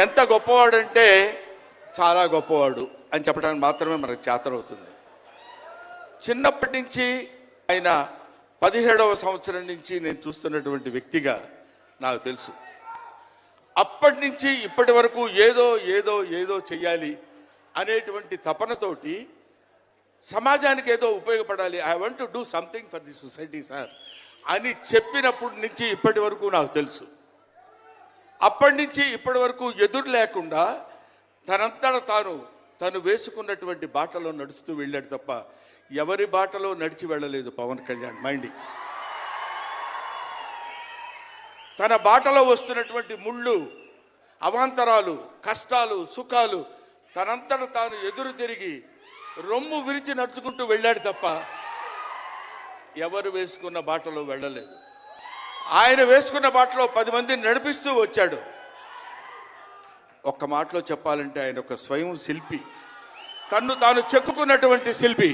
ఎంత గొప్పవాడంటే చాలా గొప్పవాడు అని చెప్పడానికి మాత్రమే మనకు చేతనవుతుంది. చిన్నప్పటి నుంచి ఆయన 17వ సంవత్సరం నుంచి నేను చూస్తున్నటువంటి వ్యక్తిగా నాకు తెలుసు. అప్పటి నుంచి ఇప్పటి వరకు ఏదో ఏదో ఏదో చెయ్యాలి అనేటువంటి తపనతోటి సమాజానికి ఏదో ఉపయోగపడాలి, I want to do something for the society sir అని చెప్పినప్పటి నుంచి ఇప్పటి వరకు నాకు తెలుసు. అప్పటి నుంచి ఇప్పటి వరకు ఎదురు లేకుండా తనంతట తను వేసుకున్నటువంటి బాటలో నడుస్తూ వెళ్ళాడు తప్ప ఎవరి బాటలో నడిచి వెళ్ళలేదు పవన్ కళ్యాణ్. మైండ్ తన బాటలో వస్తున్నటువంటి ముళ్ళు, అవాంతరాలు, కష్టాలు, సుఖాలు తనంతట తాను ఎదురు తిరిగి రొమ్ము విరిచి నడుచుకుంటూ వెళ్ళాడు తప్ప ఎవరు వేసుకున్న బాటలో వెళ్ళలేదు. ఆయన వేసుకున్న బాటలో 10 మందిని నడిపిస్తూ వచ్చాడు. ఒక్క మాటలో చెప్పాలంటే ఆయన ఒక స్వయం శిల్పి, తన్ను తాను చెక్కుకున్నటువంటి శిల్పి.